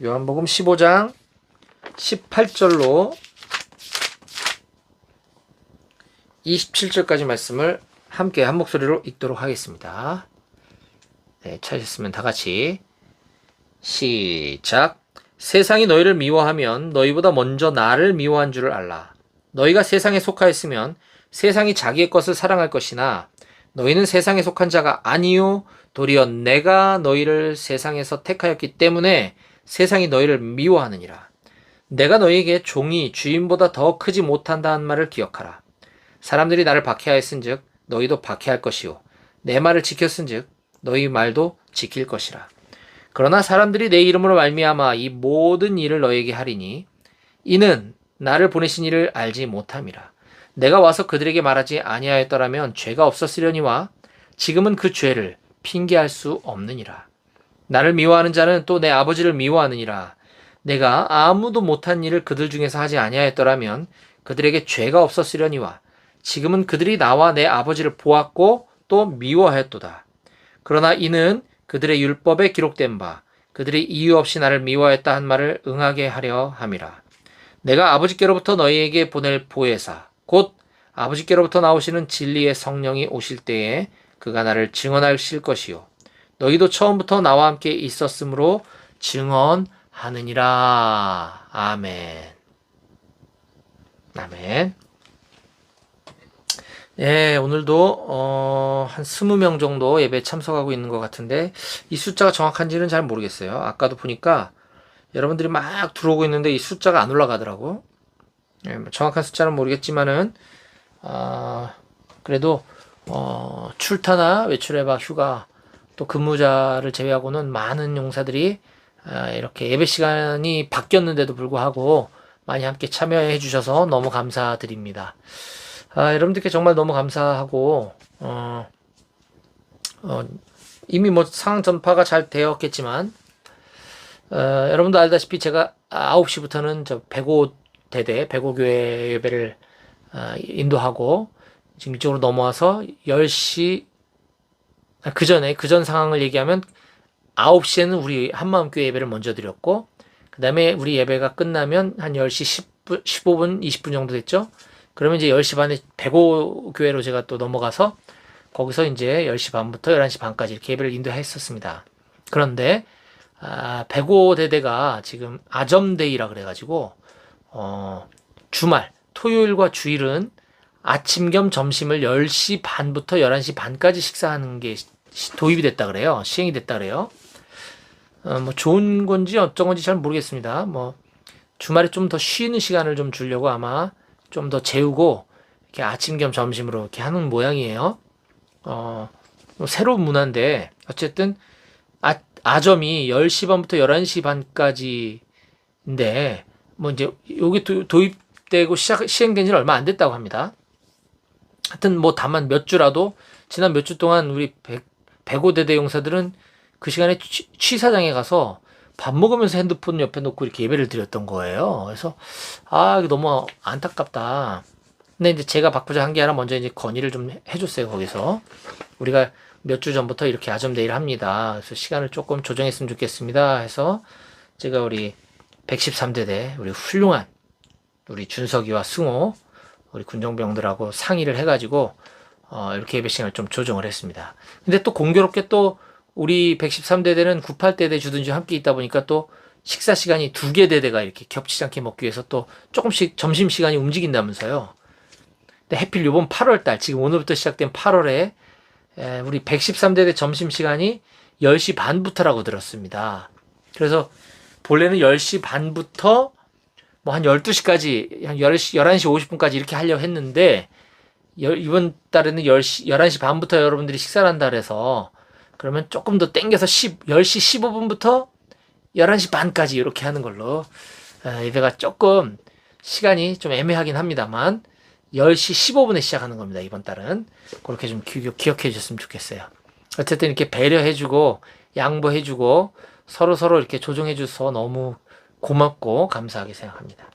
요한복음 15장 18절로 27절까지 말씀을 함께 한 목소리로 읽도록 하겠습니다. 네, 찾으셨으면 다 같이 시작. 세상이 너희를 미워하면 너희보다 먼저 나를 미워한 줄을 알라. 너희가 세상에 속하였으면 세상이 자기의 것을 사랑할 것이나 너희는 세상에 속한 자가 아니요 도리어 내가 너희를 세상에서 택하였기 때문에 세상이 너희를 미워하느니라. 내가 너희에게 종이 주인보다 더 크지 못한다 한 말을 기억하라. 사람들이 나를 박해하였은즉 너희도 박해할 것이요 내 말을 지켰은즉 너희 말도 지킬 것이라. 그러나 사람들이 내 이름으로 말미암아 이 모든 일을 너희에게 하리니 이는 나를 보내신 이를 알지 못함이라. 내가 와서 그들에게 말하지 아니하였더라면 죄가 없었으려니와 지금은 그 죄를 핑계할 수 없느니라. 나를 미워하는 자는 또 내 아버지를 미워하느니라. 내가 아무도 못한 일을 그들 중에서 하지 아니하였더라면 그들에게 죄가 없었으려니와 지금은 그들이 나와 내 아버지를 보았고 또 미워하였도다. 그러나 이는 그들의 율법에 기록된 바 그들이 이유 없이 나를 미워했다 한 말을 응하게 하려 함이라. 내가 아버지께로부터 너희에게 보낼 보혜사 곧 아버지께로부터 나오시는 진리의 성령이 오실 때에 그가 나를 증언하실 것이요 너희도 처음부터 나와 함께 있었으므로 증언하느니라. 아멘. 아멘. 네, 오늘도 한 20명 정도 예배에 참석하고 있는 것 같은데 이 숫자가 정확한지는 잘 모르겠어요. 아까도 보니까 여러분들이 막 들어오고 있는데 이 숫자가 안 올라가더라고. 네, 정확한 숫자는 모르겠지만은 그래도 출타나 외출해봐 휴가 또 근무자를 제외하고는 많은 용사들이 이렇게 예배 시간이 바뀌었는데도 불구하고 많이 함께 참여해 주셔서 너무 감사드립니다. 여러분들께 정말 너무 감사하고 이미 뭐 상황 전파가 잘 되었겠지만 여러분도 알다시피 제가 9시부터는 저 백오대대 백오교회 예배를 인도하고 지금 이쪽으로 넘어와서 10시 그 전 상황을 얘기하면 9시에는 우리 한마음교회 예배를 먼저 드렸고 그 다음에 우리 예배가 끝나면 한 10시 10분, 15분, 20분 정도 됐죠. 그러면 이제 10시 반에 백오교회로 제가 또 넘어가서 거기서 이제 10시 반부터 11시 반까지 이렇게 예배를 인도했었습니다. 그런데 백오대대가 지금 아점데이라 그래가지고 주말 토요일과 주일은 아침 겸 점심을 10시 반부터 11시 반까지 식사하는 게 도입이 됐다 그래요. 시행이 됐다 그래요. 뭐 좋은 건지 어떤 건지 잘 모르겠습니다. 뭐 주말에 좀 더 쉬는 시간을 좀 주려고 아마 좀 더 재우고 이렇게 아침 겸 점심으로 이렇게 하는 모양이에요. 뭐 새로운 문화인데 어쨌든 아점이 10시 반부터 11시 반까지인데 뭐 이제 여기 도입되고 시행된 지는 얼마 안 됐다고 합니다. 하여튼 뭐 다만 몇 주라도 지난 몇 주 동안 우리 백오대대 용사들은 그 시간에 취사장에 가서 밥 먹으면서 핸드폰 옆에 놓고 이렇게 예배를 드렸던 거예요. 그래서 이거 너무 안타깝다. 근데 이제 제가 바꾸자 한 게 아니라 먼저 이제 건의를 좀 해줬어요. 거기서 우리가 몇 주 전부터 이렇게 아점데이를 합니다. 그래서 시간을 조금 조정했으면 좋겠습니다. 해서 제가 우리 113대대 우리 훌륭한 우리 준석이와 승호 우리 군정병들하고 상의를 해가지고 이렇게 예배 시간을 좀 조정을 했습니다. 근데 또 공교롭게 또 우리 113대대는 98대대 주둔지 함께 있다 보니까 또 식사 시간이 2개 대대가 이렇게 겹치지 않게 먹기 위해서 또 조금씩 점심 시간이 움직인다면서요. 근데 하필 이번 8월달 지금 오늘부터 시작된 8월에 우리 113대대 점심 시간이 10시 반부터라고 들었습니다. 그래서 본래는 10시 반부터 뭐 한 12시까지 한 11시 50분까지 이렇게 하려고 했는데 이번 달에는 11시 반부터 여러분들이 식사를 한다 그래서 그러면 조금 더 땡겨서 10시 15분부터 11시 반까지 이렇게 하는 걸로 예배가 조금 시간이 좀 애매하긴 합니다만 10시 15분에 시작하는 겁니다. 이번 달은 그렇게 좀 기억해 주셨으면 좋겠어요. 어쨌든 이렇게 배려해주고 양보해주고 서로 이렇게 조정해줘서 너무 고맙고 감사하게 생각합니다.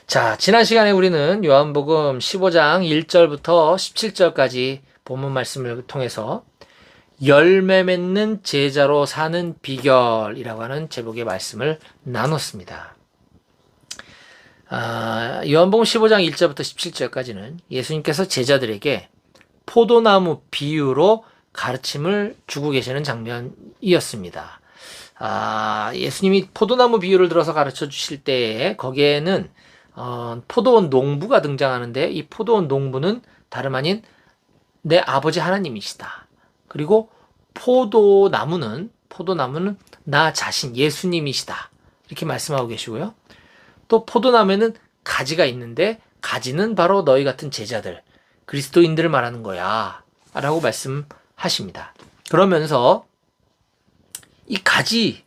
자, 지난 시간에 우리는 요한복음 15장 1절부터 17절까지 본문 말씀을 통해서 열매 맺는 제자로 사는 비결이라고 하는 제목의 말씀을 나눴습니다. 요한복음 15장 1절부터 17절까지는 예수님께서 제자들에게 포도나무 비유로 가르침을 주고 계시는 장면이었습니다. 예수님이 포도나무 비유를 들어서 가르쳐 주실 때에 거기에는 포도원 농부가 등장하는데, 이 포도원 농부는 다름 아닌 내 아버지 하나님이시다. 그리고 포도나무는 나 자신 예수님이시다. 이렇게 말씀하고 계시고요. 또 포도나무에는 가지가 있는데 가지는 바로 너희 같은 제자들, 그리스도인들을 말하는 거야 라고 말씀하십니다. 그러면서 이 가지,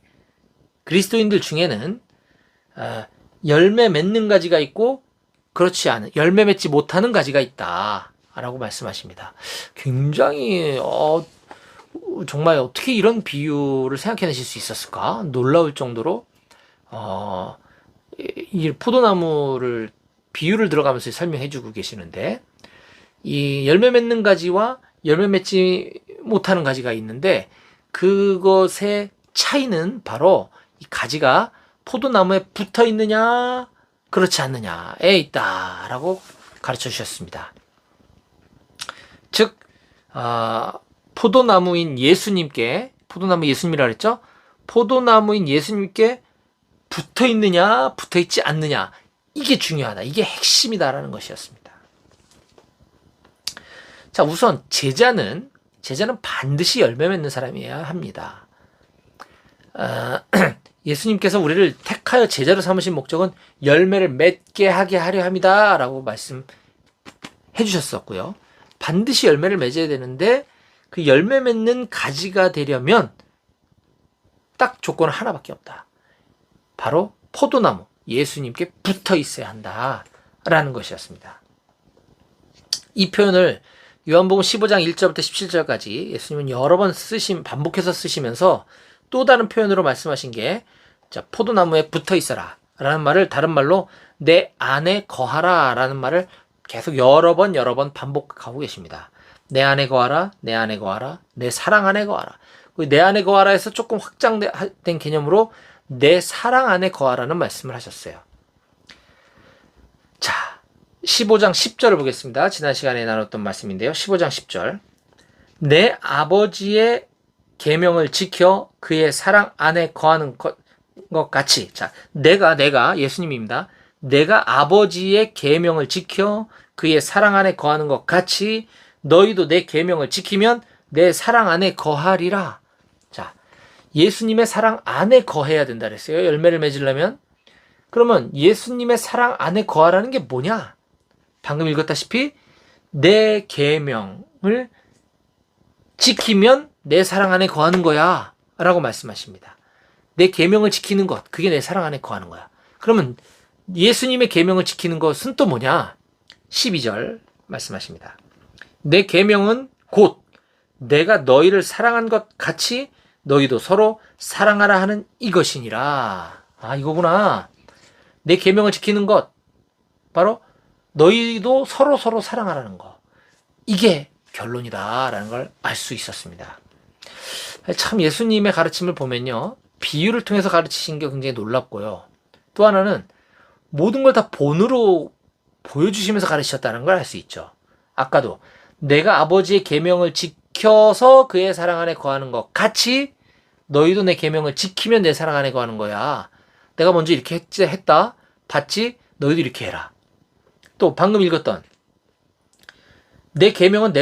그리스도인들 중에는 열매 맺는 가지가 있고 그렇지 않은, 열매 맺지 못하는 가지가 있다 라고 말씀하십니다. 굉장히 정말 어떻게 이런 비유를 생각해내실 수 있었을까 놀라울 정도로 이 포도나무를 비유를 들어가면서 설명해주고 계시는데, 이 열매 맺는 가지와 열매 맺지 못하는 가지가 있는데 그것의 차이는 바로 이 가지가 포도나무에 붙어 있느냐 그렇지 않느냐에 있다라고 가르쳐 주셨습니다. 즉 포도나무인 예수님께, 포도나무 예수님이라 그랬죠? 포도나무인 예수님께 붙어 있느냐 붙어 있지 않느냐, 이게 중요하다, 이게 핵심이다라는 것이었습니다. 자, 우선 제자는 반드시 열매 맺는 사람이어야 합니다. 예수님께서 우리를 택하여 제자로 삼으신 목적은 열매를 맺게 하게 하려 합니다 라고 말씀해 주셨었고요. 반드시 열매를 맺어야 되는데 그 열매 맺는 가지가 되려면 딱 조건 하나밖에 없다. 바로 포도나무 예수님께 붙어 있어야 한다라는 것이었습니다. 이 표현을 요한복음 15장 1절부터 17절까지 예수님은 여러 번 반복해서 쓰시면서 또 다른 표현으로 말씀하신 게, 자, 포도나무에 붙어 있어라 라는 말을 다른 말로 내 안에 거하라 라는 말을 계속 여러 번 반복하고 계십니다. 내 안에 거하라, 내 안에 거하라, 내 사랑 안에 거하라. 내 안에 거하라에서 조금 확장된 개념으로 내 사랑 안에 거하라는 말씀을 하셨어요. 자, 15장 10절을 보겠습니다. 지난 시간에 나눴던 말씀인데요. 15장 10절. 내 아버지의 계명을 지켜 그의 사랑 안에 거하는 것 같이. 자, 내가 예수님입니다. 내가 아버지의 계명을 지켜 그의 사랑 안에 거하는 것 같이 너희도 내 계명을 지키면 내 사랑 안에 거하리라. 자, 예수님의 사랑 안에 거해야 된다 그랬어요. 열매를 맺으려면. 그러면 예수님의 사랑 안에 거하라는 게 뭐냐? 방금 읽었다시피 내 계명을 지키면 내 사랑 안에 거하는 거야 라고 말씀하십니다. 내 계명을 지키는 것, 그게 내 사랑 안에 거하는 거야. 그러면 예수님의 계명을 지키는 것은 또 뭐냐? 12절 말씀하십니다. 내 계명은 곧 내가 너희를 사랑한 것 같이 너희도 서로 사랑하라 하는 이것이니라. 이거구나. 내 계명을 지키는 것, 바로 너희도 서로 사랑하라는 거. 이게 결론이다라는 걸 알 수 있었습니다. 참 예수님의 가르침을 보면요, 비유를 통해서 가르치신 게 굉장히 놀랍고요. 또 하나는 모든 걸 다 본으로 보여주시면서 가르치셨다는 걸 알 수 있죠. 아까도 내가 아버지의 계명을 지켜서 그의 사랑 안에 거하는 것 같이 너희도 내 계명을 지키면 내 사랑 안에 거하는 거야. 내가 먼저 이렇게 했다. 봤지? 너희도 이렇게 해라. 또 방금 읽었던 내 계명은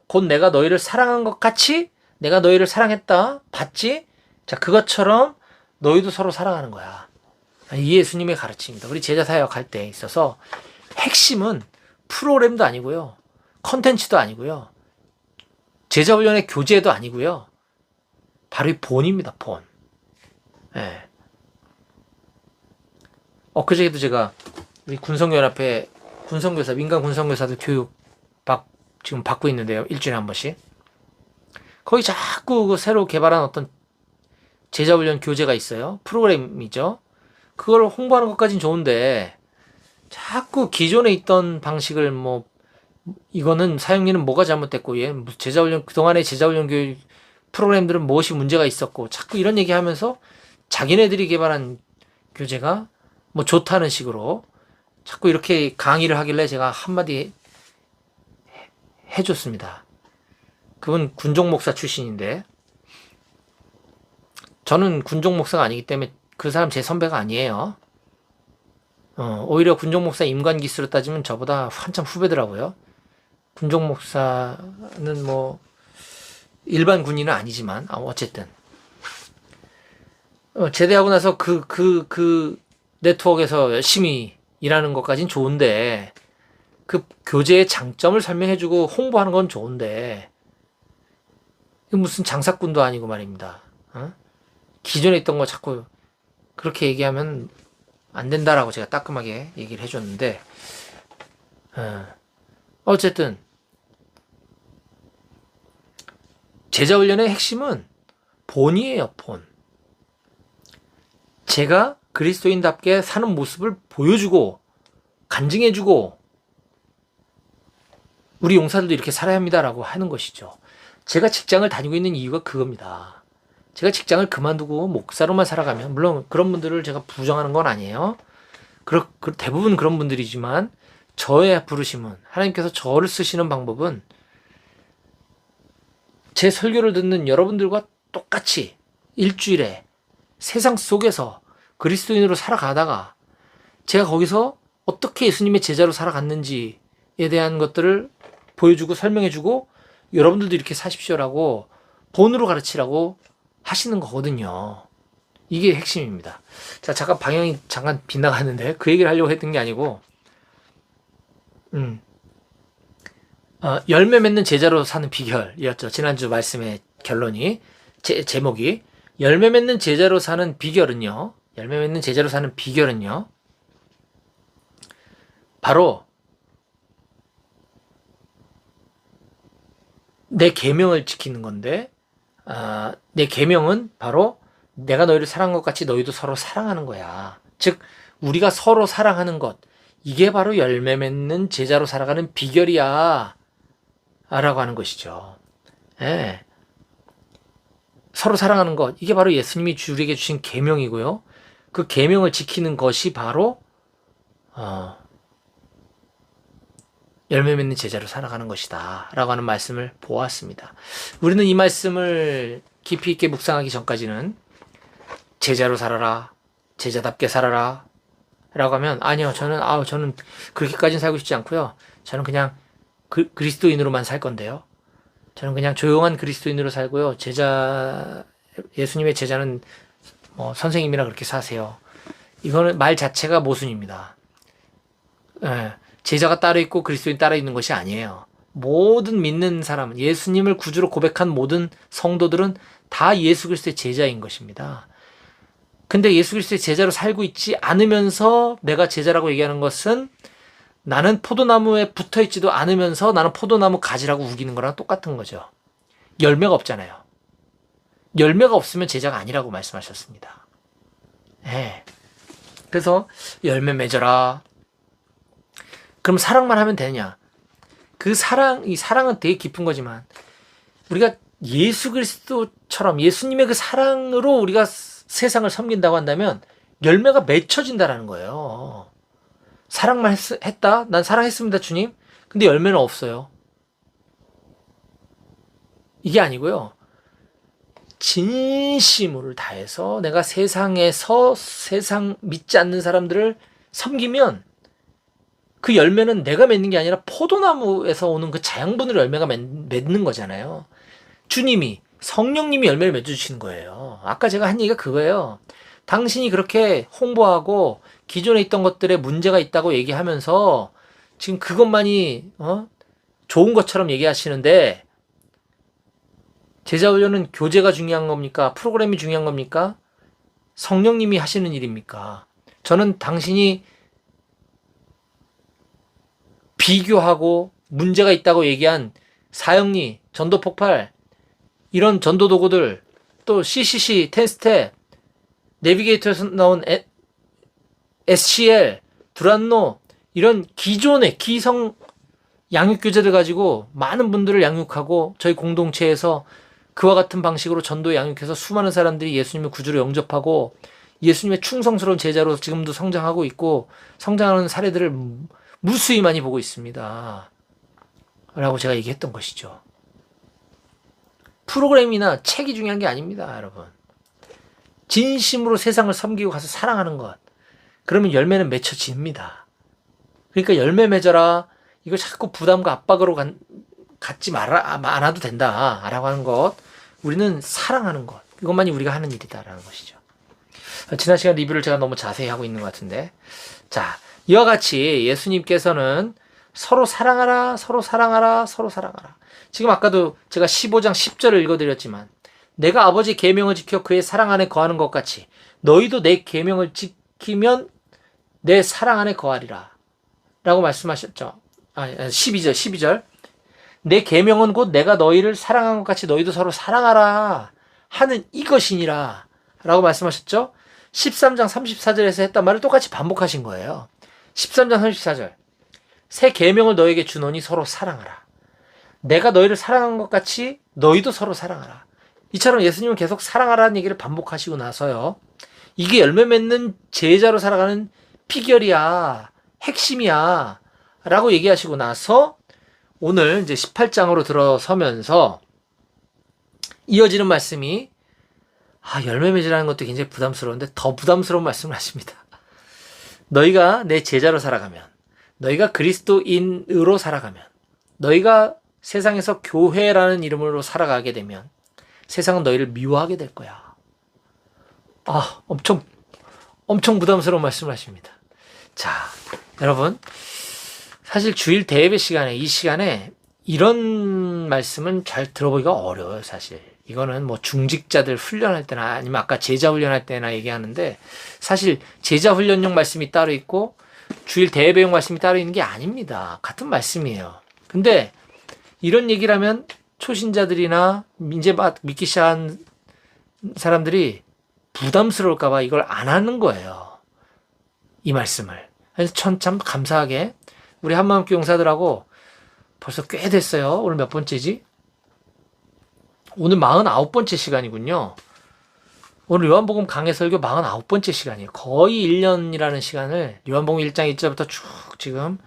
곧 내가 너희를 사랑한 것 같이 내가 너희를 사랑했다. 봤지? 자, 그것처럼 너희도 서로 사랑하는 거야. 이 예수님의 가르침입니다. 우리 제자 사역할 때 있어서 핵심은 프로그램도 아니고요. 컨텐츠도 아니고요. 제자 훈련의 교재도 아니고요. 바로 이 본입니다. 본. 예. 엊그저께도 제가 우리 군성연합회 군성교사, 민간 군성교사들 교육 지금 받고 있는데요. 일주일에 한 번씩. 거기 자꾸 그 새로 개발한 어떤 제자훈련 교재가 있어요. 프로그램이죠. 그걸 홍보하는 것까진 좋은데 자꾸 기존에 있던 방식을 이거는 사용리는 뭐가 잘못됐고, 얘 제자훈련, 그동안의 제자훈련 교육 프로그램들은 무엇이 문제가 있었고 자꾸 이런 얘기하면서 자기네들이 개발한 교재가 뭐 좋다는 식으로 자꾸 이렇게 강의를 하길래 제가 한마디 해줬습니다. 그분 군종 목사 출신인데 저는 군종 목사가 아니기 때문에 그 사람 제 선배가 아니에요. 오히려 군종 목사 임관기수로 따지면 저보다 한참 후배더라고요. 군종 목사는 뭐 일반 군인은 아니지만 어쨌든 제대하고 나서 그 네트워크에서 열심히 일하는 것까진 좋은데 그 교재의 장점을 설명해주고 홍보하는 건 좋은데 무슨 장사꾼도 아니고 말입니다. 기존에 있던 거 자꾸 그렇게 얘기하면 안 된다라고 제가 따끔하게 얘기를 해줬는데 어쨌든 제자훈련의 핵심은 본이에요. 본. 제가 그리스도인답게 사는 모습을 보여주고 간증해주고 우리 용사들도 이렇게 살아야 합니다라고 하는 것이죠. 제가 직장을 다니고 있는 이유가 그겁니다. 제가 직장을 그만두고 목사로만 살아가면 물론 그런 분들을 제가 부정하는 건 아니에요. 대부분 그런 분들이지만 저의 부르심은 하나님께서 저를 쓰시는 방법은 제 설교를 듣는 여러분들과 똑같이 일주일에 세상 속에서 그리스도인으로 살아가다가 제가 거기서 어떻게 예수님의 제자로 살아갔는지에 대한 것들을 보여주고 설명해주고 여러분들도 이렇게 사십시오라고 본으로 가르치라고 하시는 거거든요. 이게 핵심입니다. 자, 잠깐 방향이 잠깐 빗나갔는데 그 얘기를 하려고 했던 게 아니고 열매 맺는 제자로 사는 비결이었죠. 지난주 말씀의 결론이 제목이 열매 맺는 제자로 사는 비결은요. 열매 맺는 제자로 사는 비결은요. 바로 내 계명을 지키는 건데 내 계명은 바로 내가 너희를 사랑한 것 같이 너희도 서로 사랑하는 거야. 즉 우리가 서로 사랑하는 것 이게 바로 열매 맺는 제자로 살아가는 비결이야 라고 하는 것이죠. 예. 서로 사랑하는 것 이게 바로 예수님이 우리에게 주신 계명이고요. 그 계명을 지키는 것이 바로 열매 맺는 제자로 살아가는 것이다 라고 하는 말씀을 보았습니다. 우리는 이 말씀을 깊이 있게 묵상하기 전까지는 제자로 살아라, 제자답게 살아라 라고 하면 아니요, 저는 그렇게까지는 살고 싶지 않고요. 저는 그냥 그리스도인으로만 살 건데요. 저는 그냥 조용한 그리스도인으로 살고요. 예수님의 제자는 선생님이라 그렇게 사세요. 이거는 말 자체가 모순입니다. 예, 제자가 따로 있고 그리스도인 따로 있는 것이 아니에요. 모든 믿는 사람은 예수님을 구주로 고백한 모든 성도들은 다 예수 그리스도의 제자인 것입니다. 근데 예수 그리스도의 제자로 살고 있지 않으면서 내가 제자라고 얘기하는 것은 나는 포도나무에 붙어있지도 않으면서 나는 포도나무 가지라고 우기는 거랑 똑같은 거죠. 열매가 없잖아요. 열매가 없으면 제자가 아니라고 말씀하셨습니다. 네. 그래서 열매 맺어라. 그럼 사랑만 하면 되느냐? 이 사랑은 되게 깊은 거지만 우리가 예수 그리스도처럼 예수님의 그 사랑으로 우리가 세상을 섬긴다고 한다면 열매가 맺혀진다라는 거예요. 사랑만 했다? 난 사랑했습니다, 주님. 근데 열매는 없어요. 이게 아니고요. 진심을 다해서 내가 세상에서 세상 믿지 않는 사람들을 섬기면 그 열매는 내가 맺는 게 아니라 포도나무에서 오는 그 자양분으로 열매가 맺는 거잖아요. 주님이, 성령님이 열매를 맺어주시는 거예요. 아까 제가 한 얘기가 그거예요. 당신이 그렇게 홍보하고 기존에 있던 것들에 문제가 있다고 얘기하면서 지금 그것만이 좋은 것처럼 얘기하시는데 제자훈련은 교재가 중요한 겁니까? 프로그램이 중요한 겁니까? 성령님이 하시는 일입니까? 저는 당신이 비교하고 문제가 있다고 얘기한 사형리, 전도폭발 이런 전도 도구들 또 CCC, 10스텝, 내비게이터에서 나온 SCL, 두란노 이런 기존의 기성 양육교재들 가지고 많은 분들을 양육하고 저희 공동체에서 그와 같은 방식으로 전도에 양육해서 수많은 사람들이 예수님의 구주로 영접하고 예수님의 충성스러운 제자로 지금도 성장하고 있고 성장하는 사례들을 무수히 많이 보고 있습니다. 라고 제가 얘기했던 것이죠. 프로그램이나 책이 중요한 게 아닙니다, 여러분. 진심으로 세상을 섬기고 가서 사랑하는 것. 그러면 열매는 맺혀집니다. 그러니까 열매 맺어라. 이걸 자꾸 부담과 압박으로 갖지 않아도 된다. 라고 하는 것. 우리는 사랑하는 것. 이것만이 우리가 하는 일이다라는 것이죠. 지난 시간 리뷰를 제가 너무 자세히 하고 있는 것 같은데. 자, 이와 같이 예수님께서는 서로 사랑하라, 서로 사랑하라, 서로 사랑하라. 지금 아까도 제가 15장 10절을 읽어드렸지만 내가 아버지 계명을 지켜 그의 사랑 안에 거하는 것 같이 너희도 내 계명을 지키면 내 사랑 안에 거하리라 라고 말씀하셨죠. 12절 내 계명은 곧 내가 너희를 사랑한 것 같이 너희도 서로 사랑하라 하는 이것이니라 라고 말씀하셨죠. 13장 34절에서 했던 말을 똑같이 반복하신 거예요. 13장 34절 새 계명을 너에게 주노니 서로 사랑하라. 내가 너희를 사랑한 것 같이 너희도 서로 사랑하라. 이처럼 예수님은 계속 사랑하라는 얘기를 반복하시고 나서요. 이게 열매 맺는 제자로 살아가는 비결이야. 핵심이야. 라고 얘기하시고 나서 오늘 이제 18장으로 들어서면서 이어지는 말씀이 열매 맺으라는 것도 굉장히 부담스러운데 더 부담스러운 말씀을 하십니다. 너희가 내 제자로 살아가면 너희가 그리스도인으로 살아가면 너희가 세상에서 교회라는 이름으로 살아가게 되면 세상은 너희를 미워하게 될 거야. 엄청 부담스러운 말씀을 하십니다. 자, 여러분 사실 주일 대예배 시간에 이 시간에 이런 말씀은 잘 들어보기가 어려워요. 사실 이거는 뭐 중직자들 훈련할 때나 아니면 아까 제자 훈련할 때나 얘기하는데 사실 제자 훈련용 말씀이 따로 있고 주일 대예배용 말씀이 따로 있는 게 아닙니다. 같은 말씀이에요. 근데 이런 얘기를 하면 초신자들이나 이제 믿기 시작한 사람들이 부담스러울까봐 이걸 안 하는 거예요. 이 말씀을. 그래서 참 감사하게 우리 한마음교 용사들하고 벌써 꽤 됐어요. 오늘 몇 번째지? 오늘 49번째 시간이군요. 오늘 요한복음 강해 설교 49번째 시간이에요. 거의 1년이라는 시간을 요한복음 1장 1절부터 쭉 지금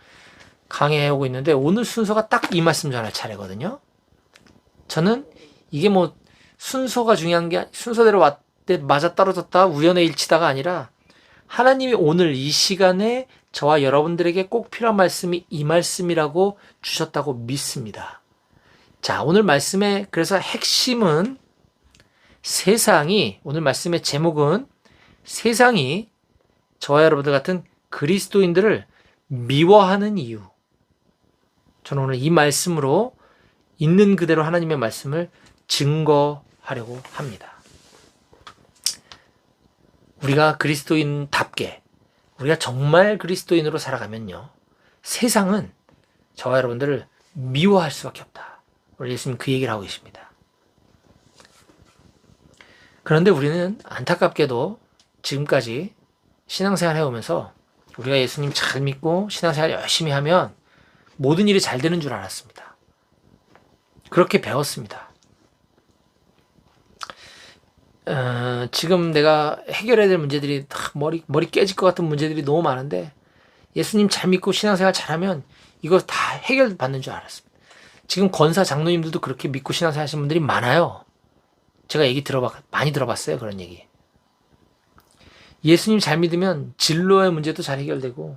강해하고 있는데 오늘 순서가 딱 이 말씀 전할 차례거든요. 저는 이게 뭐 순서가 중요한 게 순서대로 왔대 맞아 떨어졌다 우연의 일치다가 아니라 하나님이 오늘 이 시간에 저와 여러분들에게 꼭 필요한 말씀이 이 말씀이라고 주셨다고 믿습니다. 자, 오늘 말씀의 그래서 핵심은 오늘 말씀의 제목은 세상이 저와 여러분들 같은 그리스도인들을 미워하는 이유. 저는 오늘 이 말씀으로 있는 그대로 하나님의 말씀을 증거하려고 합니다. 우리가 그리스도인답게 우리가 정말 그리스도인으로 살아가면요. 세상은 저와 여러분들을 미워할 수밖에 없다. 오늘 예수님 그 얘기를 하고 계십니다. 그런데 우리는 안타깝게도 지금까지 신앙생활 해오면서 우리가 예수님 잘 믿고 신앙생활 열심히 하면 모든 일이 잘 되는 줄 알았습니다. 그렇게 배웠습니다. 지금 내가 해결해야 될 문제들이 머리 깨질 것 같은 문제들이 너무 많은데 예수님 잘 믿고 신앙생활 잘하면 이거 다 해결받는 줄 알았습니다. 지금 권사 장로님들도 그렇게 믿고 신앙생활 하시는 분들이 많아요. 제가 얘기 많이 들어봤어요. 그런 얘기. 예수님 잘 믿으면 진로의 문제도 잘 해결되고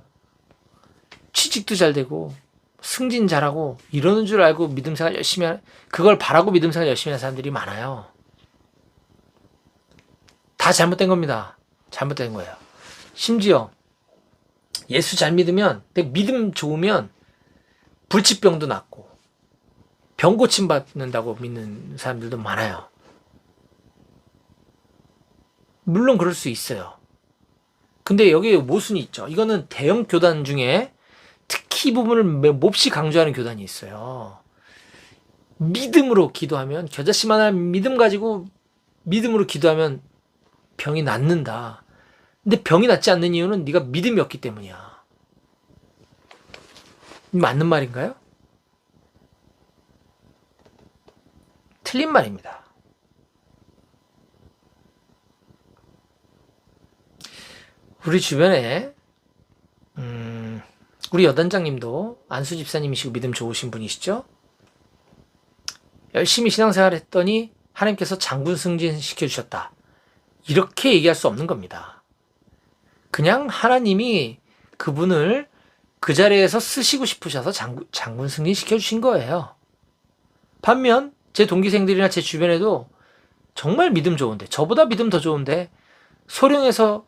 취직도 잘 되고 승진 잘하고 이러는 줄 알고 믿음생활 열심히 그걸 바라고 믿음생활 열심히 하는 사람들이 많아요. 다 잘못된 겁니다. 잘못된 거예요. 심지어 예수 잘 믿으면 믿음 좋으면 불치병도 낫고 병 고침 받는다고 믿는 사람들도 많아요. 물론 그럴 수 있어요. 근데 여기에 모순이 있죠. 이거는 대형 교단 중에 특히 이 부분을 몹시 강조하는 교단이 있어요. 믿음으로 기도하면 겨자씨만한 믿음 가지고 믿음으로 기도하면 병이 낫는다. 근데 병이 낫지 않는 이유는 네가 믿음이 없기 때문이야. 맞는 말인가요? 틀린 말입니다. 우리 주변에 우리 여단장님도 안수 집사님이시고 믿음 좋으신 분이시죠? 열심히 신앙생활 했더니 하나님께서 장군 승진 시켜주셨다. 이렇게 얘기할 수 없는 겁니다. 그냥 하나님이 그분을 그 자리에서 쓰시고 싶으셔서 장군 승진 시켜주신 거예요. 반면 제 동기생들이나 제 주변에도 정말 믿음 좋은데, 저보다 믿음 더 좋은데 소령에서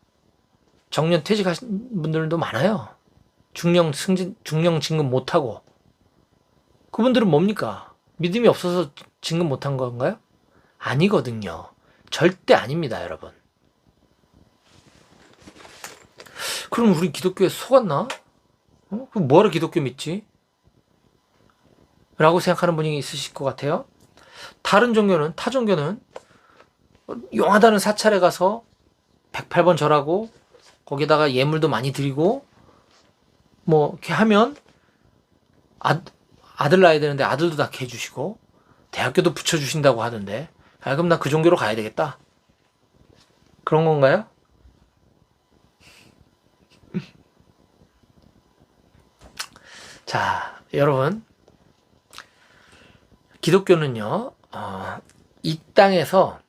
정년 퇴직하신 분들도 많아요. 중령 진급 못하고. 그분들은 뭡니까? 믿음이 없어서 진급 못한 건가요? 아니거든요. 절대 아닙니다, 여러분. 그럼 우리 기독교에 속았나? 그럼 뭐하러 기독교 믿지? 라고 생각하는 분이 있으실 것 같아요. 타 종교는 용하다는 사찰에 가서 108번 절하고 거기다가 예물도 많이 드리고 뭐 이렇게 하면 아들 낳아야 되는데 아들도 낳게 해주시고 대학교도 붙여주신다고 하던데, 그럼 나 그 종교로 가야 되겠다. 그런 건가요? 자, 여러분, 기독교는요, 이 땅에서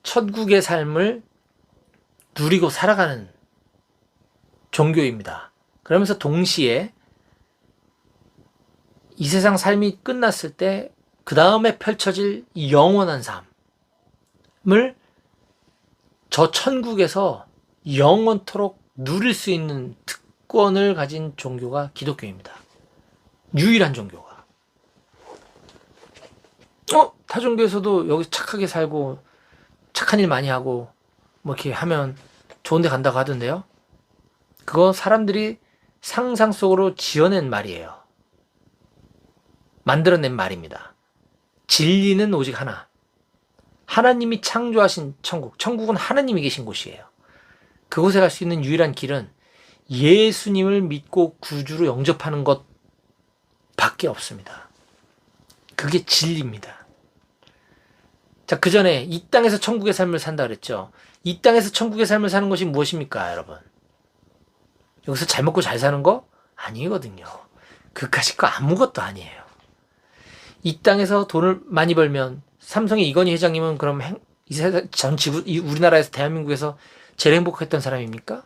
천국의 삶을 누리고 살아가는 종교입니다. 그러면서 동시에 이 세상 삶이 끝났을 때 그 다음에 펼쳐질 영원한 삶을 저 천국에서 영원토록 누릴 수 있는 특권을 가진 종교가 기독교입니다. 유일한 종교가. 타 종교에서도 여기 착하게 살고 착한 일 많이 하고 뭐 이렇게 하면 좋은 데 간다고 하던데요. 그거 사람들이 상상 속으로 지어낸 말이에요. 만들어낸 말입니다. 진리는 오직 하나. 하나님이 창조하신 천국. 천국은 하나님이 계신 곳이에요. 그곳에 갈 수 있는 유일한 길은 예수님을 믿고 구주로 영접하는 것 밖에 없습니다. 그게 진리입니다. 자, 그 전에 이 땅에서 천국의 삶을 산다 그랬죠. 이 땅에서 천국의 삶을 사는 것이 무엇입니까, 여러분? 여기서 잘 먹고 잘 사는 거? 아니거든요. 그까짓 거 아무것도 아니에요. 이 땅에서 돈을 많이 벌면 삼성의 이건희 회장님은 그럼 우리나라에서 대한민국에서 제일 행복했던 사람입니까?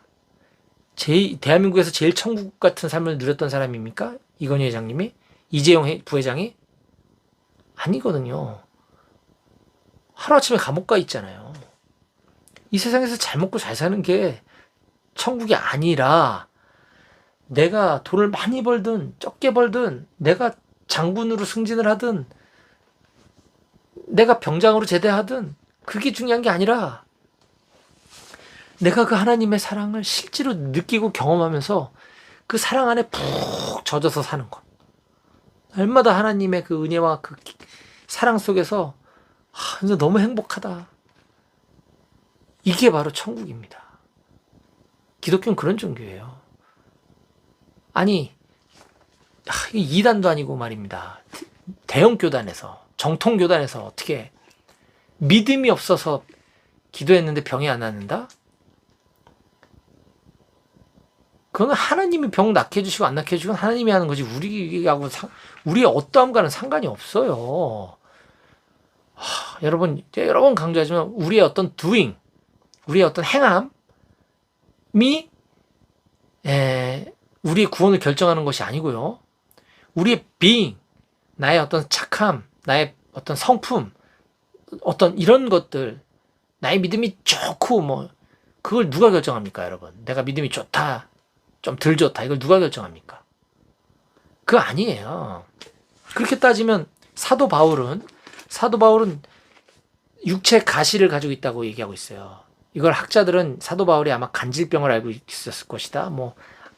대한민국에서 제일 천국 같은 삶을 누렸던 사람입니까? 이건희 회장님이? 이재용 부회장이? 아니거든요. 하루아침에 감옥 가 있잖아요. 이 세상에서 잘 먹고 잘 사는 게 천국이 아니라 내가 돈을 많이 벌든 적게 벌든 내가 장군으로 승진을 하든 내가 병장으로 제대하든 그게 중요한 게 아니라 내가 그 하나님의 사랑을 실제로 느끼고 경험하면서 그 사랑 안에 푹 젖어서 사는 것. 날마다 하나님의 그 은혜와 그 사랑 속에서 진짜 너무 행복하다. 이게 바로 천국입니다. 기독교는 그런 종교예요. 아니, 이단도 아니고 말입니다. 대형 교단에서, 정통 교단에서 어떻게 믿음이 없어서 기도했는데 병이 안 낫는다? 그건 하나님이 병 낫게 해주시고 안 낫게 해주시고 하나님이 하는 거지 우리의 어떠함과는 상관이 없어요. 여러분, 여러 번 강조하지만 우리의 어떤 doing, 우리의 어떤 행함이 우리의 구원을 결정하는 것이 아니고요. 우리의 being, 나의 어떤 착함, 나의 어떤 성품, 어떤 이런 것들, 나의 믿음이 좋고 그걸 누가 결정합니까, 여러분? 내가 믿음이 좋다, 좀 덜 좋다, 이걸 누가 결정합니까? 그거 아니에요. 그렇게 따지면 사도 바울은 육체 가시를 가지고 있다고 얘기하고 있어요. 이걸 학자들은 사도 바울이 아마 간질병을 앓고 있었을 것이다,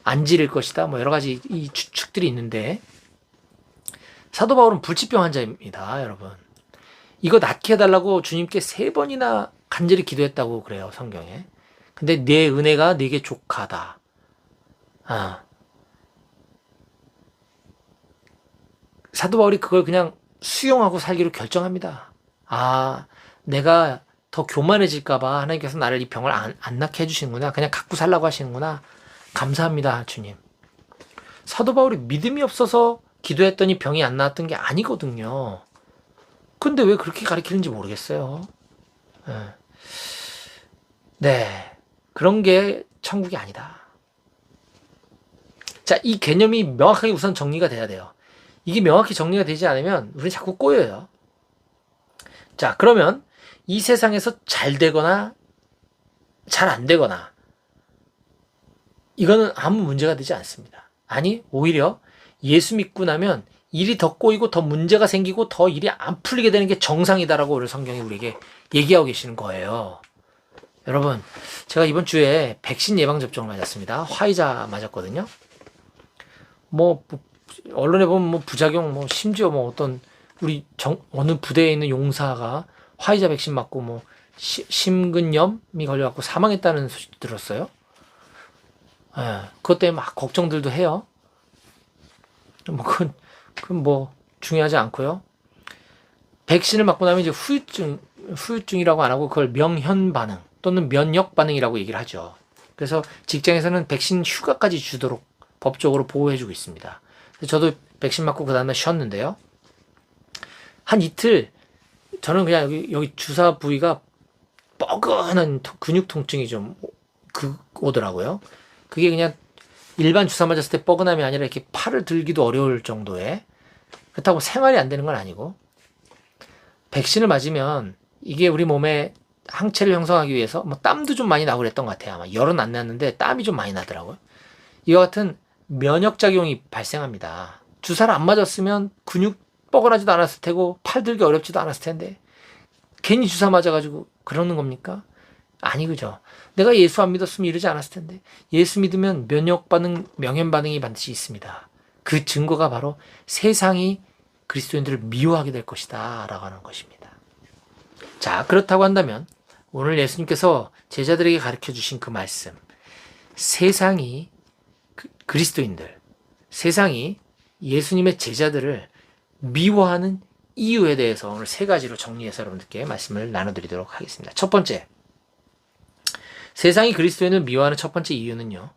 안 지릴 것이다, 여러 가지 이 추측들이 있는데, 사도 바울은 불치병 환자입니다, 여러분. 이거 낫게 해달라고 주님께 3번이나 간절히 기도했다고 그래요, 성경에. 근데 내 은혜가 내게 족하다. 사도 바울이 그걸 그냥 수용하고 살기로 결정합니다. 내가 더 더 교만해질까봐 하나님께서 나를 이 병을 안 낫게 해주시는구나. 그냥 갖고 살라고 하시는구나. 감사합니다, 주님. 사도 바울이 믿음이 없어서 기도했더니 병이 안 나았던 게 아니거든요. 근데 왜 그렇게 가르치는지 모르겠어요. 네. 그런 게 천국이 아니다. 자, 이 개념이 명확하게 우선 정리가 돼야 돼요. 이게 명확히 정리가 되지 않으면 우리는 자꾸 꼬여요. 자, 그러면 이 세상에서 잘 되거나 잘 안 되거나 이거는 아무 문제가 되지 않습니다. 아니, 오히려 예수 믿고 나면 일이 더 꼬이고 더 문제가 생기고 더 일이 안 풀리게 되는 게 정상이다라고 오늘 성경이 우리에게 얘기하고 계시는 거예요. 여러분, 제가 이번 주에 백신 예방접종을 맞았습니다. 화이자 맞았거든요. 언론에 보면 부작용, 심지어 어떤 우리 어느 부대에 있는 용사가 화이자 백신 맞고 심근염이 걸려갖고 사망했다는 소식도 들었어요. 그것 때문에 막 걱정들도 해요. 그건 중요하지 않고요. 백신을 맞고 나면 이제 후유증이라고 안 하고 그걸 명현 반응 또는 면역 반응이라고 얘기를 하죠. 그래서 직장에서는 백신 휴가까지 주도록 법적으로 보호해주고 있습니다. 저도 백신 맞고 그 다음날 쉬었는데요. 한 이틀 저는 그냥 여기 주사 부위가 뻐근한 근육 통증이 좀 오더라고요. 그게 그냥 일반 주사 맞았을 때 뻐근함이 아니라 이렇게 팔을 들기도 어려울 정도의, 그렇다고 생활이 안 되는 건 아니고, 백신을 맞으면 이게 우리 몸에 항체를 형성하기 위해서 땀도 좀 많이 나고 그랬던 것 같아요. 아마 열은 안 났는데 땀이 좀 많이 나더라고요. 이와 같은 면역작용이 발생합니다. 주사를 안 맞았으면 근육 뻐근하지도 않았을 테고 팔 들기 어렵지도 않았을 텐데 괜히 주사 맞아가지고 그러는 겁니까? 아니, 그죠? 내가 예수 안 믿었으면 이러지 않았을 텐데. 예수 믿으면 면역 반응, 명현 반응이 반드시 있습니다. 그 증거가 바로 세상이 그리스도인들을 미워하게 될 것이다 라고 하는 것입니다. 자, 그렇다고 한다면 오늘 예수님께서 제자들에게 가르쳐 주신 그 말씀, 세상이 그리스도인들, 세상이 예수님의 제자들을 미워하는 이유에 대해서 오늘 세 가지로 정리해서 여러분들께 말씀을 나눠드리도록 하겠습니다. 첫 번째, 세상이 그리스도인을 미워하는 첫 번째 이유는요,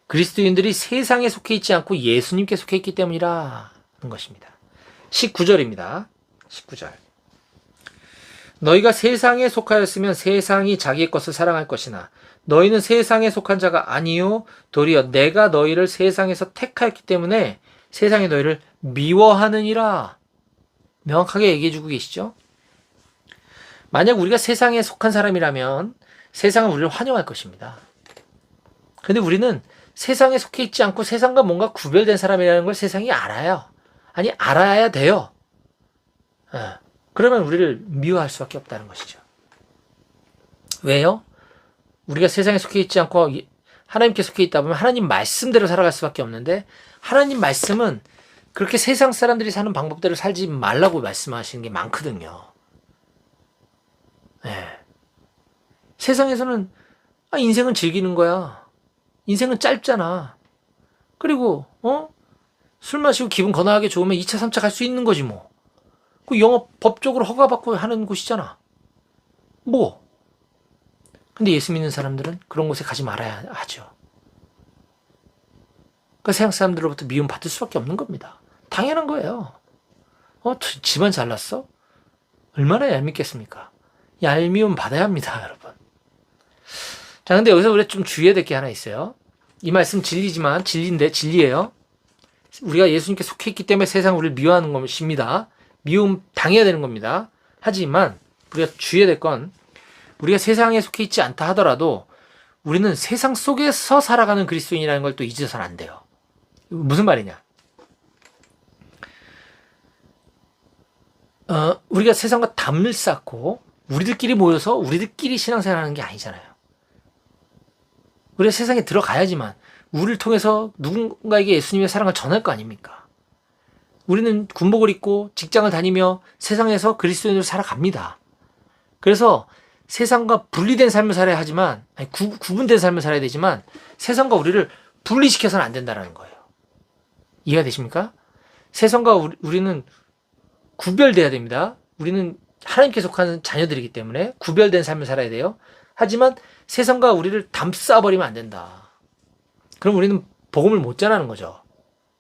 그리스도인들이 세상에 속해 있지 않고 예수님께 속해 있기 때문이라는 것입니다. 19절입니다. 19절. 너희가 세상에 속하였으면 세상이 자기의 것을 사랑할 것이나 너희는 세상에 속한 자가 아니요 도리어 내가 너희를 세상에서 택하였기 때문에 세상이 너희를 미워하느니라. 명확하게 얘기해주고 계시죠? 만약 우리가 세상에 속한 사람이라면 세상은 우리를 환영할 것입니다. 근데 우리는 세상에 속해 있지 않고 세상과 뭔가 구별된 사람이라는 걸 세상이 알아요. 아니, 알아야 돼요. 그러면 우리를 미워할 수밖에 없다는 것이죠. 왜요? 우리가 세상에 속해 있지 않고 하나님께 속해 있다 보면 하나님 말씀대로 살아갈 수밖에 없는데, 하나님 말씀은 그렇게 세상 사람들이 사는 방법대로 살지 말라고 말씀하시는 게 많거든요. 세상에서는 인생은 즐기는 거야. 인생은 짧잖아. 그리고 술 마시고 기분 건강하게 좋으면 2차, 3차 갈 수 있는 거지 뭐. 그 영업 법적으로 허가받고 하는 곳이잖아. 근데 예수 믿는 사람들은 그런 곳에 가지 말아야 하죠. 그러니까 세상 사람들로부터 미움 받을 수밖에 없는 겁니다. 당연한 거예요. 집안 잘났어? 얼마나 얄밉겠습니까? 얄미움 받아야 합니다, 여러분. 자, 근데 여기서 우리가 좀 주의해야 될 게 하나 있어요. 이 말씀 진리지만, 진리예요. 우리가 예수님께 속해 있기 때문에 세상 우리를 미워하는 것입니다. 미움 당해야 되는 겁니다. 하지만 우리가 주의해야 될 건, 우리가 세상에 속해 있지 않다 하더라도 우리는 세상 속에서 살아가는 그리스도인이라는 걸 또 잊어서는 안 돼요. 무슨 말이냐? 우리가 세상과 담을 쌓고 우리들끼리 모여서 우리들끼리 신앙생활하는 게 아니잖아요. 우리가 세상에 들어가야지만 우리를 통해서 누군가에게 예수님의 사랑을 전할 거 아닙니까? 우리는 군복을 입고 직장을 다니며 세상에서 그리스도인으로 살아갑니다. 그래서 세상과 분리된 삶을 살아야 하지만, 구분된 삶을 살아야 되지만 세상과 우리를 분리시켜서는 안 된다는 거예요. 이해가 되십니까? 세상과 우리는 구별돼야 됩니다. 우리는 하나님께 속하는 자녀들이기 때문에 구별된 삶을 살아야 돼요. 하지만 세상과 우리를 담쌓아버리면 안 된다. 그럼 우리는 복음을 못 전하는 거죠.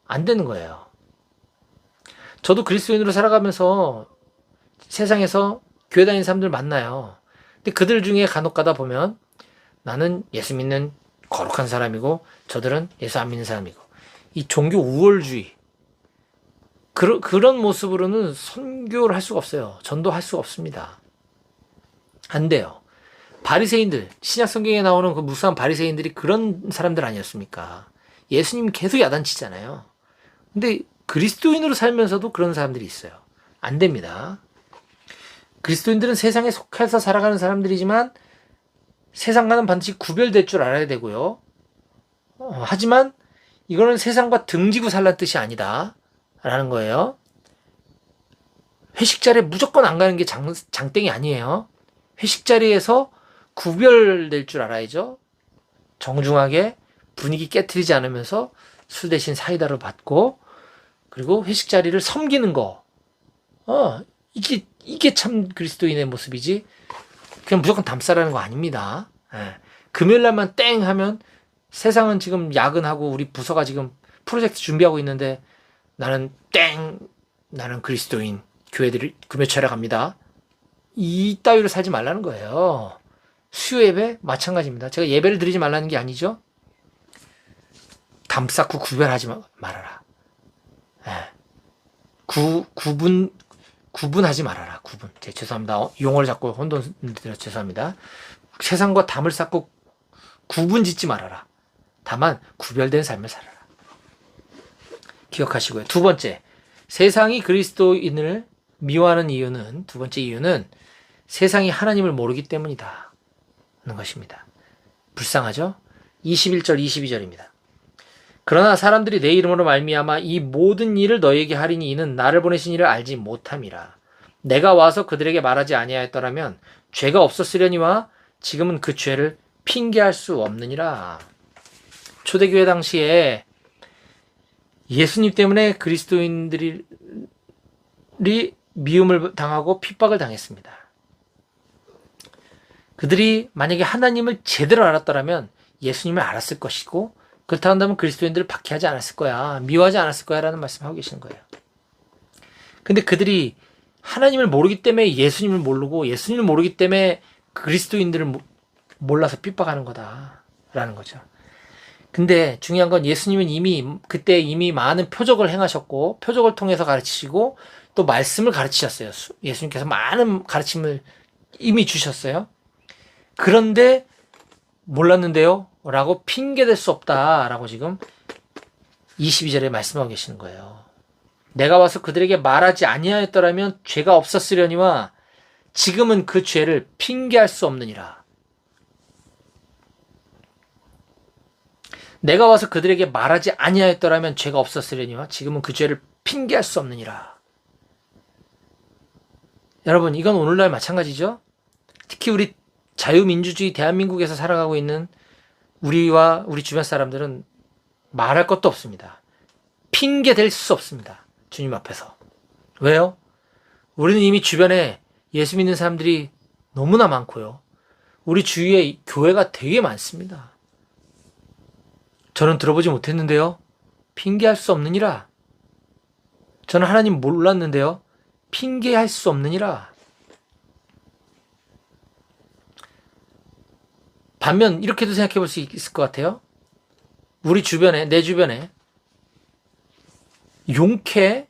안 되는 거예요. 저도 그리스도인으로 살아가면서 세상에서 교회 다니는 사람들 만나요. 근데 그들 중에 간혹 가다 보면 나는 예수 믿는 거룩한 사람이고 저들은 예수 안 믿는 사람이고, 이 종교 우월주의, 그런 모습으로는 선교를 할 수가 없어요. 전도할 수가 없습니다. 안 돼요. 바리새인들, 신약 성경에 나오는 그 무수한 바리새인들이 그런 사람들 아니었습니까? 예수님 계속 야단치잖아요. 근데 그리스도인으로 살면서도 그런 사람들이 있어요. 안 됩니다. 그리스도인들은 세상에 속해서 살아가는 사람들이지만 세상과는 반드시 구별될 줄 알아야 되고요. 하지만 이거는 세상과 등지고 살란 뜻이 아니다 라는 거예요. 회식 자리에 무조건 안 가는 게 장땡이 아니에요. 회식 자리에서 구별될 줄 알아야죠. 정중하게 분위기 깨트리지 않으면서 술 대신 사이다를 받고, 그리고 회식 자리를 섬기는 거. 이게 참 그리스도인의 모습이지, 그냥 무조건 담싸라는 거 아닙니다. 금요일 날만 땡 하면 세상은 지금 야근하고 우리 부서가 지금 프로젝트 준비하고 있는데 나는 그리스도인, 교회들이 금요 촬영합니다. 이 따위로 살지 말라는 거예요. 수요 예배 마찬가지입니다. 제가 예배를 드리지 말라는 게 아니죠. 담쌓고 구별하지 말아라. 구분하지 말아라. 죄송합니다. 용어를 자꾸 혼돈드려 죄송합니다. 세상과 담을 쌓고 구분 짓지 말아라. 다만 구별된 삶을 살아라. 기억하시고요. 두 번째, 세상이 그리스도인을 미워하는 이유는, 두 번째 이유는 세상이 하나님을 모르기 때문이다 하는 것입니다. 불쌍하죠? 21절 22절입니다. 그러나 사람들이 내 이름으로 말미암아 이 모든 일을 너희에게 하리니 이는 나를 보내신 이를 알지 못함이라. 내가 와서 그들에게 말하지 아니하였더라면 죄가 없었으려니와 지금은 그 죄를 핑계할 수 없느니라. 초대교회 당시에 예수님 때문에 그리스도인들이 미움을 당하고 핍박을 당했습니다. 그들이 만약에 하나님을 제대로 알았더라면 예수님을 알았을 것이고, 그렇다 한다면 그리스도인들을 박해하지 않았을 거야, 미워하지 않았을 거야 라는 말씀을 하고 계시는 거예요. 근데 그들이 하나님을 모르기 때문에 예수님을 모르고, 예수님을 모르기 때문에 그리스도인들을 몰라서 핍박하는 거다라는 거죠. 근데 중요한 건 예수님은 그때 이미 많은 표적을 행하셨고, 표적을 통해서 가르치시고 또 말씀을 가르치셨어요. 예수님께서 많은 가르침을 이미 주셨어요. 그런데 몰랐는데요 라고 핑계댈 수 없다라고 지금 22절에 말씀하고 계시는 거예요. 내가 와서 그들에게 말하지 아니하였더라면 죄가 없었으려니와 지금은 그 죄를 핑계할 수 없느니라. 내가 와서 그들에게 말하지 아니하였더라면 죄가 없었으려니와 지금은 그 죄를 핑계할 수 없느니라. 여러분, 이건 오늘날 마찬가지죠. 특히 우리 자유민주주의 대한민국에서 살아가고 있는 우리와 우리 주변 사람들은 말할 것도 없습니다. 핑계 댈 수 없습니다. 주님 앞에서. 왜요? 우리는 이미 주변에 예수 믿는 사람들이 너무나 많고요. 우리 주위에 교회가 되게 많습니다. 저는 들어보지 못했는데요. 핑계할 수 없느니라. 저는 하나님 몰랐는데요. 핑계할 수 없느니라. 반면 이렇게도 생각해 볼 수 있을 것 같아요. 우리 주변에, 내 주변에 용케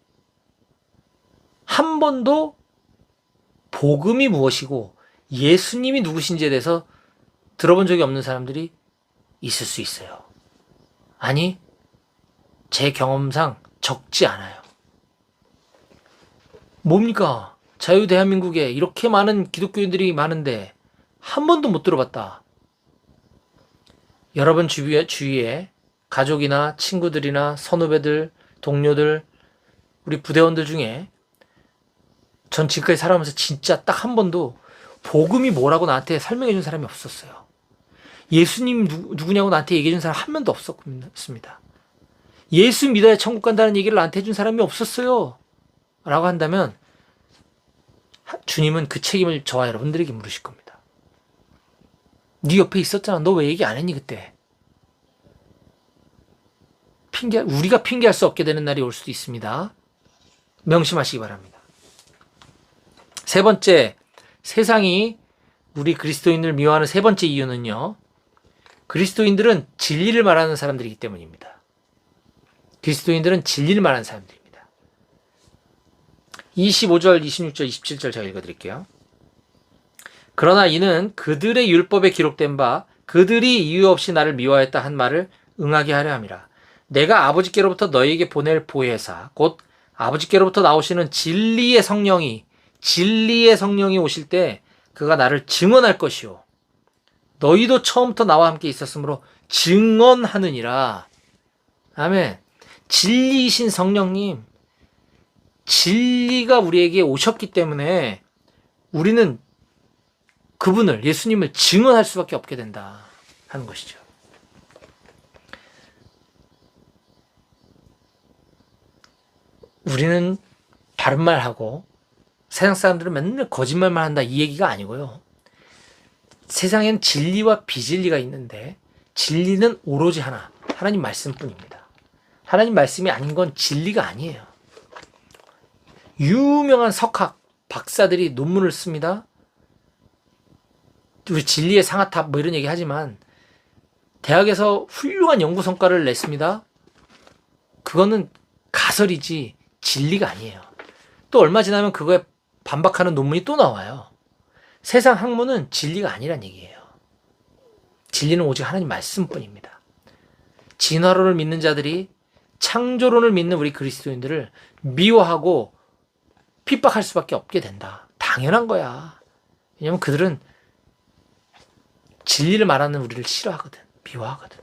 한 번도 복음이 무엇이고 예수님이 누구신지에 대해서 들어본 적이 없는 사람들이 있을 수 있어요. 아니, 제 경험상 적지 않아요. 뭡니까? 자유 대한민국에 이렇게 많은 기독교인들이 많은데 한 번도 못 들어봤다. 여러분 주위에 가족이나 친구들이나 선후배들, 동료들, 우리 부대원들 중에 전 지금까지 살아오면서 진짜 딱 한 번도 복음이 뭐라고 나한테 설명해 준 사람이 없었어요. 예수님 누구냐고 나한테 얘기해 준 사람 한 명도 없었습니다. 예수 믿어야 천국 간다는 얘기를 나한테 해준 사람이 없었어요 라고 한다면 주님은 그 책임을 저와 여러분들에게 물으실 겁니다. 네 옆에 있었잖아. 너 왜 얘기 안 했니 그때? 우리가 핑계할 수 없게 되는 날이 올 수도 있습니다. 명심하시기 바랍니다. 세 번째, 세상이 우리 그리스도인을 미워하는 세 번째 이유는요. 그리스도인들은 진리를 말하는 사람들이기 때문입니다. 그리스도인들은 진리를 말하는 사람들입니다. 25절, 26절, 27절 제가 읽어드릴게요. 그러나 이는 그들의 율법에 기록된 바 그들이 이유 없이 나를 미워했다 한 말을 응하게 하려 함이라. 내가 아버지께로부터 너희에게 보낼 보혜사 곧 아버지께로부터 나오시는 진리의 성령이 오실 때 그가 나를 증언할 것이요 너희도 처음부터 나와 함께 있었으므로 증언하느니라. 아멘. 진리이신 성령님, 진리가 우리에게 오셨기 때문에 우리는 그분을, 예수님을 증언할 수밖에 없게 된다 하는 것이죠. 우리는 바른 말하고 세상 사람들은 맨날 거짓말만 한다 이 얘기가 아니고요. 세상엔 진리와 비진리가 있는데 진리는 오로지 하나, 하나님 말씀뿐입니다. 하나님 말씀이 아닌 건 진리가 아니에요. 유명한 석학, 박사들이 논문을 씁니다. 우리 진리의 상아탑 뭐 이런 얘기 하지만 대학에서 훌륭한 연구 성과를 냈습니다. 그거는 가설이지 진리가 아니에요. 또 얼마 지나면 그거에 반박하는 논문이 또 나와요. 세상 학문은 진리가 아니란 얘기예요. 진리는 오직 하나님 말씀뿐입니다. 진화론을 믿는 자들이 창조론을 믿는 우리 그리스도인들을 미워하고 핍박할 수밖에 없게 된다. 당연한 거야. 왜냐면 그들은 진리를 말하는 우리를 싫어하거든. 미워하거든.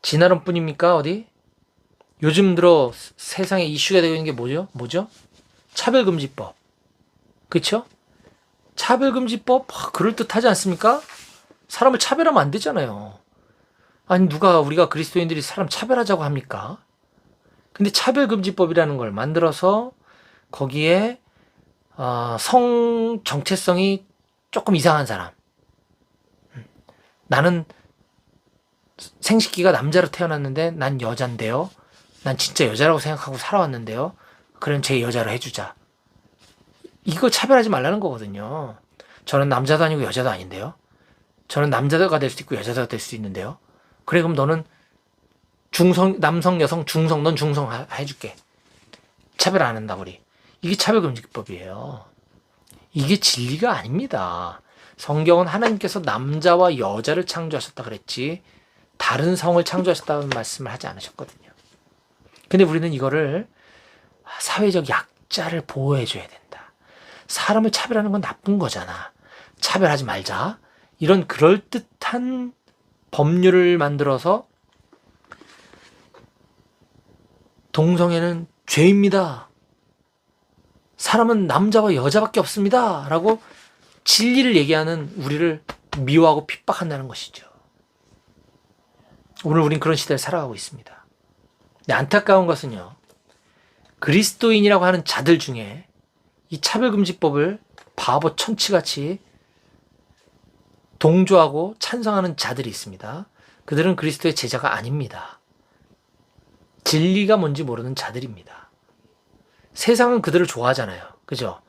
진화론뿐입니까? 어디? 요즘 들어 세상에 이슈가 되고 있는 게 뭐죠? 차별금지법. 그쵸? 차별금지법 그럴듯하지 않습니까? 사람을 차별하면 안 되잖아요. 아니 누가 우리가 그리스도인들이 사람 차별하자고 합니까? 근데 차별금지법이라는 걸 만들어서 거기에 성 정체성이 조금 이상한 사람. 나는 생식기가 남자로 태어났는데 난 여잔데요. 난 진짜 여자라고 생각하고 살아왔는데요. 그럼 제 여자로 해주자. 이거 차별하지 말라는 거거든요. 저는 남자도 아니고 여자도 아닌데요. 저는 남자가 될 수도 있고 여자가 될 수도 있는데요. 그래 그럼 너는 남성, 여성, 중성, 넌 중성 해줄게. 차별 안 한다 우리. 이게 차별금지법이에요. 이게 진리가 아닙니다. 성경은 하나님께서 남자와 여자를 창조하셨다 그랬지 다른 성을 창조하셨다는 말씀을 하지 않으셨거든요. 근데 우리는 이거를 사회적 약자를 보호해줘야 된다. 사람을 차별하는 건 나쁜 거잖아. 차별하지 말자. 이런 그럴듯한 법률을 만들어서 동성애는 죄입니다. 사람은 남자와 여자밖에 없습니다. 라고 진리를 얘기하는 우리를 미워하고 핍박한다는 것이죠. 오늘 우린 그런 시대를 살아가고 있습니다. 근데 안타까운 것은요. 그리스도인이라고 하는 자들 중에 이 차별금지법을 바보 천치같이 동조하고 찬성하는 자들이 있습니다. 그들은 그리스도의 제자가 아닙니다. 진리가 뭔지 모르는 자들입니다. 세상은 그들을 좋아하잖아요. 그죠?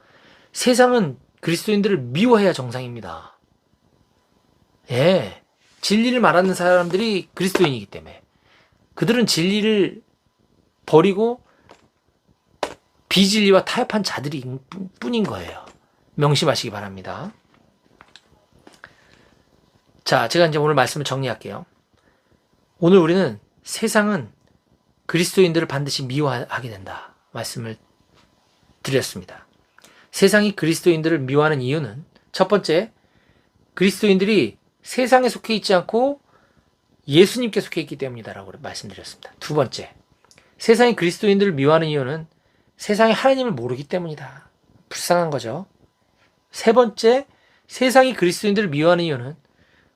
세상은 그리스도인들을 미워해야 정상입니다. 예. 진리를 말하는 사람들이 그리스도인이기 때문에 그들은 진리를 버리고 비진리와 타협한 자들이 뿐인 거예요. 명심하시기 바랍니다. 자, 제가 이제 오늘 말씀을 정리할게요. 오늘 우리는 세상은 그리스도인들을 반드시 미워하게 된다. 말씀을 드렸습니다. 세상이 그리스도인들을 미워하는 이유는 첫 번째, 그리스도인들이 세상에 속해 있지 않고 예수님께 속해 있기 때문이다라고 말씀드렸습니다. 두 번째, 세상이 그리스도인들을 미워하는 이유는 세상이 하나님을 모르기 때문이다. 불쌍한 거죠. 세 번째, 세상이 그리스도인들을 미워하는 이유는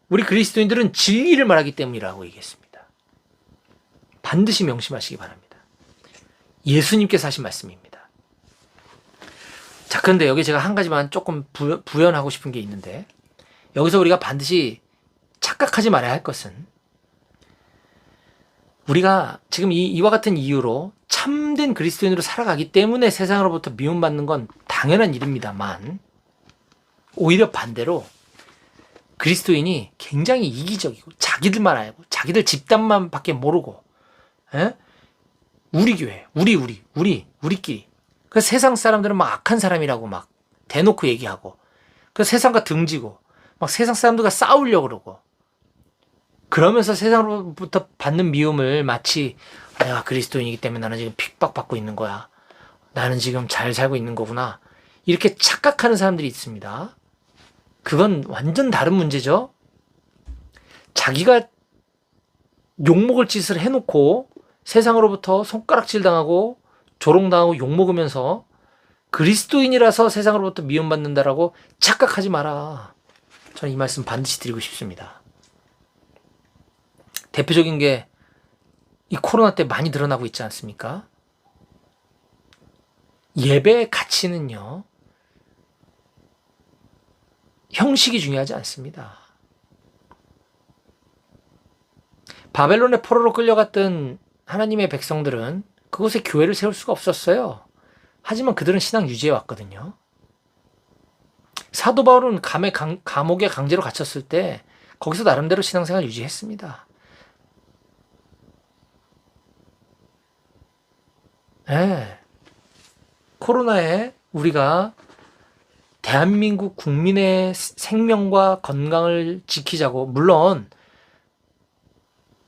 우리 그리스도인들은 진리를 말하기 때문이라고 얘기했습니다. 반드시 명심하시기 바랍니다. 예수님께서 하신 말씀입니다. 자, 그런데 여기 제가 한 가지만 조금 부연하고 싶은 게 있는데, 여기서 우리가 반드시 착각하지 말아야 할 것은, 우리가 지금 이와 같은 이유로 참된 그리스도인으로 살아가기 때문에 세상으로부터 미움받는 건 당연한 일입니다만, 오히려 반대로 그리스도인이 굉장히 이기적이고 자기들만 알고 자기들 집단만 밖에 모르고, 에? 우리 교회, 우리끼리. 그 세상 사람들은 막 악한 사람이라고 막 대놓고 얘기하고, 그 세상과 등지고, 막 세상 사람들과 싸우려고 그러고, 그러면서 세상으로부터 받는 미움을 마치 내가 그리스도인이기 때문에 나는 지금 핍박받고 있는 거야, 나는 지금 잘 살고 있는 거구나, 이렇게 착각하는 사람들이 있습니다. 그건 완전 다른 문제죠. 자기가 욕먹을 짓을 해놓고 세상으로부터 손가락질 당하고 조롱당하고 욕먹으면서 그리스도인이라서 세상으로부터 미움받는다라고 착각하지 마라. 저는 이 말씀 반드시 드리고 싶습니다. 대표적인 게 이 코로나 때 많이 드러나고 있지 않습니까? 예배의 가치는요, 형식이 중요하지 않습니다. 바벨론의 포로로 끌려갔던 하나님의 백성들은 그곳에 교회를 세울 수가 없었어요. 하지만 그들은 신앙 유지해 왔거든요. 사도 바울은 감옥에 강제로 갇혔을 때 거기서 나름대로 신앙생활 유지했습니다. 네. 코로나에 우리가 대한민국 국민의 생명과 건강을 지키자고, 물론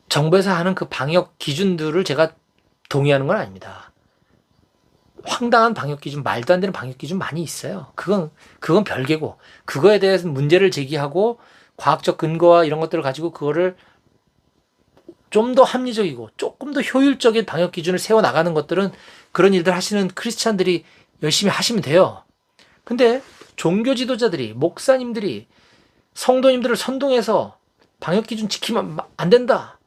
정부에서 하는 그 방역 기준들을 제가 동의하는 건 아닙니다. 황당한 방역 기준, 말도 안 되는 방역 기준 많이 있어요. 그건 별개고, 그거에 대해서 문제를 제기하고 과학적 근거와 이런 것들을 가지고 그거를 좀 더 합리적이고 조금 더 효율적인 방역 기준을 세워나가는 것들은 그런 일들 하시는 크리스찬들이 열심히 하시면 돼요. 근데 종교 지도자들이, 목사님들이 성도님들을 선동해서 방역 기준 지키면 안 된다,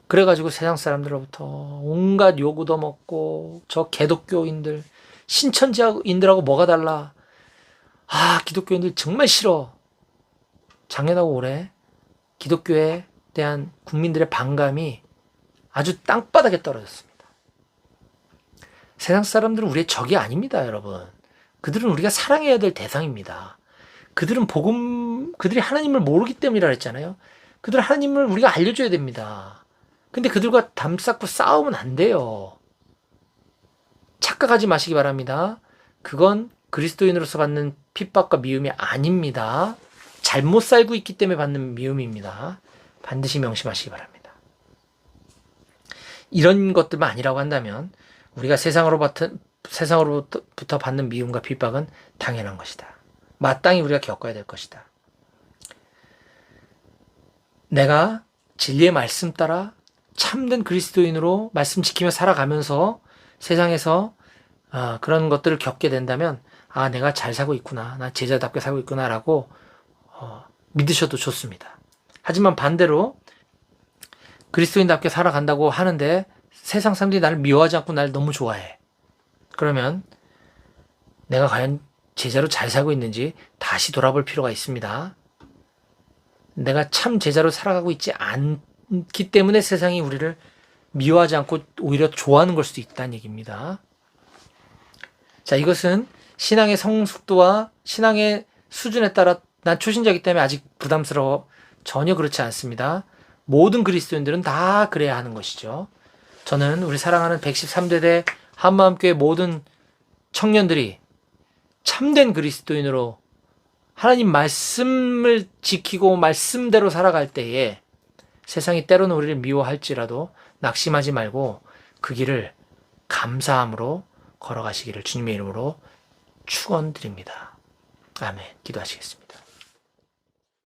그래가지고 세상 사람들로부터 온갖 요구도 먹고, 저 개독교인들, 신천지인들하고 뭐가 달라, 기독교인들 정말 싫어. 작년하고 올해 기독교에 대한 국민들의 반감이 아주 땅바닥에 떨어졌습니다. 세상 사람들은 우리의 적이 아닙니다, 여러분. 그들은 우리가 사랑해야 될 대상입니다. 그들이 하나님을 모르기 때문이라 했잖아요. 그들은 하나님을 우리가 알려줘야 됩니다. 근데 그들과 담 쌓고 싸우면 안 돼요. 착각하지 마시기 바랍니다. 그건 그리스도인으로서 받는 핍박과 미움이 아닙니다. 잘못 살고 있기 때문에 받는 미움입니다. 반드시 명심하시기 바랍니다. 이런 것들만 아니라고 한다면 우리가 세상으로부터 받는 미움과 핍박은 당연한 것이다. 마땅히 우리가 겪어야 될 것이다. 내가 진리의 말씀 따라 참된 그리스도인으로 말씀 지키며 살아가면서 세상에서 그런 것들을 겪게 된다면, 내가 잘 살고 있구나, 나 제자답게 살고 있구나라고 믿으셔도 좋습니다. 하지만 반대로 그리스도인답게 살아간다고 하는데 세상 사람들이 나를 미워하지 않고 나를 너무 좋아해. 그러면 내가 과연 제자로 잘 살고 있는지 다시 돌아볼 필요가 있습니다. 내가 참 제자로 살아가고 있지 않기 때문에 세상이 우리를 미워하지 않고 오히려 좋아하는 걸 수도 있다는 얘기입니다. 자, 이것은 신앙의 성숙도와 신앙의 수준에 따라, 난 초신자이기 때문에 아직 부담스러워, 전혀 그렇지 않습니다. 모든 그리스도인들은 다 그래야 하는 것이죠. 저는 우리 사랑하는 113대대 한마음교회 모든 청년들이 참된 그리스도인으로 하나님 말씀을 지키고 말씀대로 살아갈 때에 세상이 때로는 우리를 미워할지라도 낙심하지 말고 그 길을 감사함으로 걸어가시기를 주님의 이름으로 축원드립니다. 아멘. 기도하시겠습니다.